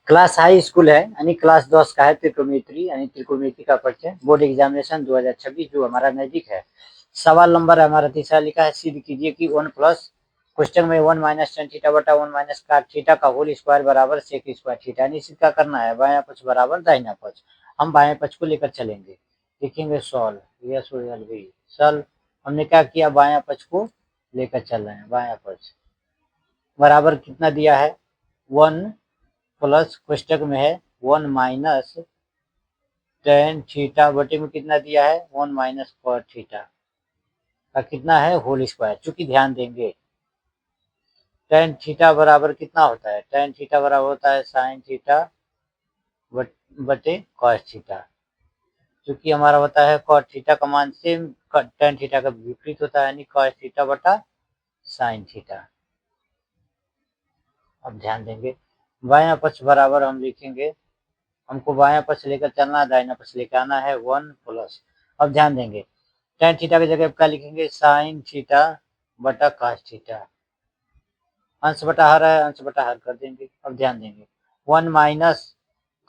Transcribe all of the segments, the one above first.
Class high school है यानी class 10 का है त्रिकोणमिति यानी त्रिकोणमिति का परिचय बोर्ड एग्जामिनेशन 2026 जो हमारा नजदीक है। सवाल नंबर हमारा तीसरा लिखा है, सिद्ध कीजिए कि 1 प्लस क्वेश्चन में 1 माइनस टेन थीटा बटा 1 माइनस cot थीटा का होल स्क्वायर बराबर सेक स्क्वायर थीटा। यानी इसका क्या करना है, बायां पक्ष बराबर दाहिना पक्ष। हम बाएं पक्ष को लेकर चलेंगे, लिखेंगे सॉल्व, यस सॉल्व। हमने क्या किया, बायां पक्ष को लेकर चल रहे हैं। बायां पक्ष बराबर कितना दिया है, 1 प्लस कोष्टक में है 1 माइनस टेन थीटा बटे में कितना दिया है 1 माइनस cot थीटा का कितना है होल स्क्वायर। चूंकि ध्यान देंगे टेन थीटा बराबर कितना होता है, टेन थीटा बराबर होता है साइन थीटा बटे cos थीटा। चूंकि हमारा होता है cot थीटा का मान सेम टेन थीटा का विपरीत होता है यानी cos थीटा बटा साइन थीटा। अब ध्यान देंगे बायां पक्ष बराबर हम लिखेंगे, हमको बायां पक्ष लेकर चलना है, दाहिना पक्ष लेकर आना है 1 प्लस। अब ध्यान देंगे टेन थीटा की जगह क्या लिखेंगे, साइन थीटा बटा cos थीटा। अंश बटा हर है, अंश बटा हर कर देंगे। अब ध्यान देंगे 1 माइनस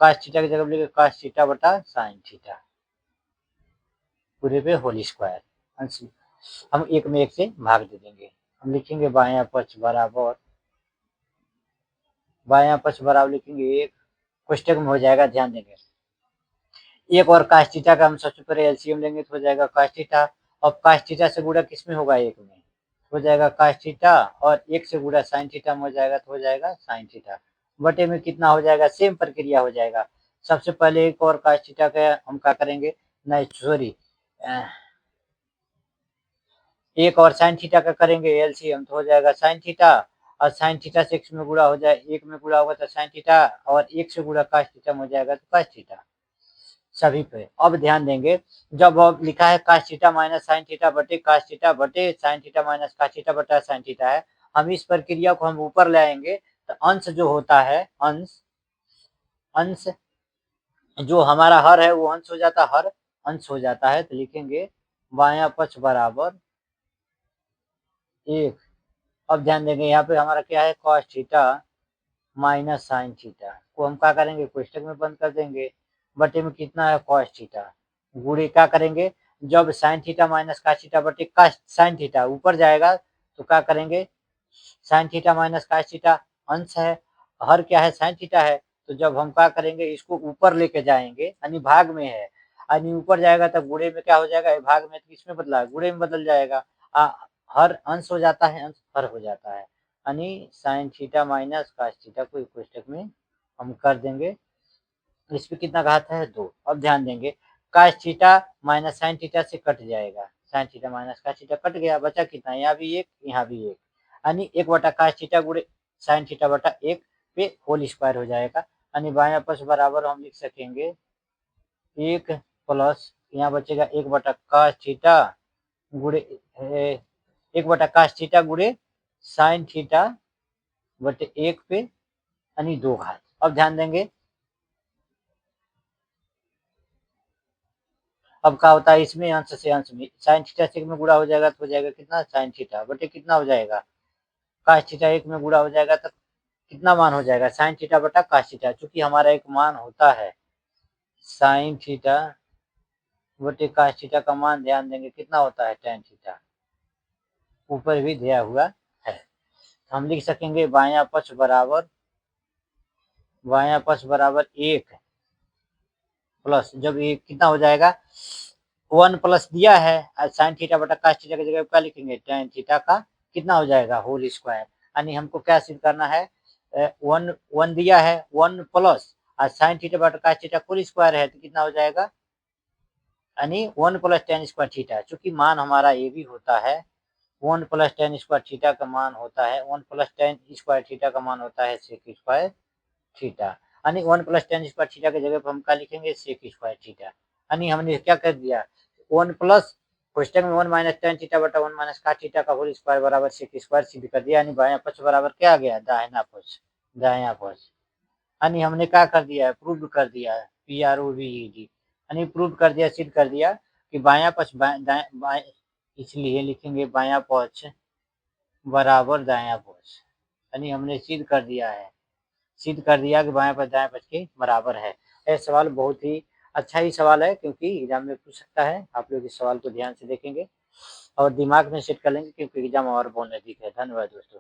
cos थीटा की जगह लिखेंगे cos थीटा बटा साइन थीटा पूरे पे होल स्क्वायर। अंश हम एक में एक से भाग दे देंगे। हम लिखेंगे बायां पक्ष बराबर, बायां पक्ष बराबर लिखेंगे एक, कोष्टक में हो जाएगा, ध्यान देंगे एक और cos थीटा का हम सबसे पहले एलसीएम लेंगे तो हो जाएगा cos थीटा। अब cos थीटा से गुणा किस में होगा, एक में हो जाएगा cos थीटा, और एक से गुणा sin थीटा में हो जाएगा तो हो जाएगा sin थीटा बटे में कितना हो जाएगा, सेम प्रक्रिया हो जाएगा। सबसे पहले एक और cos थीटा का हम क्या करेंगे, नहीं सॉरी एक और sin थीटा का करेंगे एलसीएम तो हो जाएगा sin थीटा, और sin थीटा से x में गुणा हो जाए, एक में गुणा होगा तो sin थीटा, और एक से गुणा cos थीटा में हो जाएगा तो cos थीटा सभी पे। अब ध्यान देंगे जब अब लिखा है cos theta minus sine theta बटे cos थीटा बटे sine theta minus cos theta बटा साइन थीटा है, हम इस प्रक्रिया को हम ऊपर ले आएंगे तो अंश जो होता है, अंश जो हमारा हर है वो अंश हो जाता है, हर अंश हो जाता है। तो लिखेंगे बायां पक्ष बराबर एक। अब ध्यान देंगे यहाँ पे हमारा क्या है, cos theta minus sine theta को हम क्या करेंगे, कोष्टक में बंद कर देंगे, बटे में कितना है cos थीटा, गुणे क्या करेंगे, जब sine theta minus cos theta बटे साइन थीटा ऊपर जाएगा तो क्या करेंगे, sine theta minus cos theta अंश है, हर क्या है साइन थीटा है, तो जब हम क्या करेंगे इसको ऊपर लेके जाएंगे यानी भाग में है, यानी ऊपर जाएगा तब गुणे में क्या हो जाएगा, भाग में तो किसमें बदला, गुणे में बदल जाएगा। हर अंश हो जाता है, अंश हर हो जाता है, यानी sine theta minus cos theta को कोष्टक में हम कर देंगे। इस पे कितना घात है, 2। अब ध्यान देंगे cos theta minus sine theta से कट जाएगा, sine theta minus cos theta cut गया, बचा कितना, यहाँ भी एक यहाँ भी एक, यानी 1 बटा cos थीटा गुणे साइन थीटा बटा 1 पे होल स्क्वायर हो जाएगा। यानी बायां पक्ष बराबर हम लिख सकेंगे 1 प्लस यहाँ बचेगा 1 बटा cos थीटा गुणे 1 बटा cos थीटा गुणे साइन थीटा बटे 1 पे यानी 2 घात। अब ध्यान देंगे अब क्या होता है इसमें, अंश से अंश में साइन थीटा से 1 में गुणा हो जाएगा तो हो जाएगा कितना, साइन थीटा बटे कितना हो जाएगा cos थीटा 1 में गुणा हो जाएगा तो कितना मान हो जाएगा, साइन थीटा बटा cos थीटा। चूंकि हमारा एक मान होता है साइन थीटा बटे cos थीटा का मान ध्यान देंगे कितना होता है, tan थीटा ऊपर भी दिया हुआ है। तो हम लिख सकेंगे बायां पक्ष बराबर 1 प्लस, जब ये कितना हो जाएगा 1 प्लस दिया है साइन थीटा बटा cos थीटा की जगह क्या लिखेंगे, tan थीटा का कितना हो जाएगा होल स्क्वायर। यानी हमको क्या सिद्ध करना है, 1 दिया है 1 प्लस साइन थीटा बटा cos थीटा होल स्क्वायर है तो कितना हो जाएगा, यानी 1 प्लस tan स्क्वायर थीटा। चूंकि मान हमारा ये भी होता है 1 प्लस tan स्क्वायर थीटा का मान होता है, 1 प्लस tan स्क्वायर थीटा का मान होता है सेक स्क्वायर थीटा, यानी 1 प्लस tan स्क्वायर थीटा की जगह पर हम क्या लिखेंगे, सेक स्क्वायर थीटा। यानी हमने क्या कर दिया 1 प्लस कोष्टक में 1 माइनस tan थीटा बटा 1 माइनस cos थीटा का होल स्क्वायर बराबर सेक स्क्वायर सिद्ध कर दिया। यानी बायां पक्ष बराबर क्या आ गया, दाहिना पक्ष, दायां पक्ष। यानी हमने क्या कर दिया है, प्रूव कर दिया है, PROVED, यानी प्रूव कर दिया, सिद्ध कर दिया कि बायां पक्ष इसलिए लिखेंगे बायां पक्ष बराबर दायां पक्ष, यानी हमने सिद्ध कर दिया है सिद्ध कर दिया कि बाएँ पक्ष दाएँ पक्ष के बराबर है। यह सवाल बहुत ही अच्छा ही सवाल है क्योंकि एग्ज़ाम में पूछ सकता है। आप लोग इस सवाल को ध्यान से देखेंगे और दिमाग में सेट कर लेंगे क्योंकि एग्ज़ाम और बहुत नज़दीक है। धन्यवाद दोस्तों।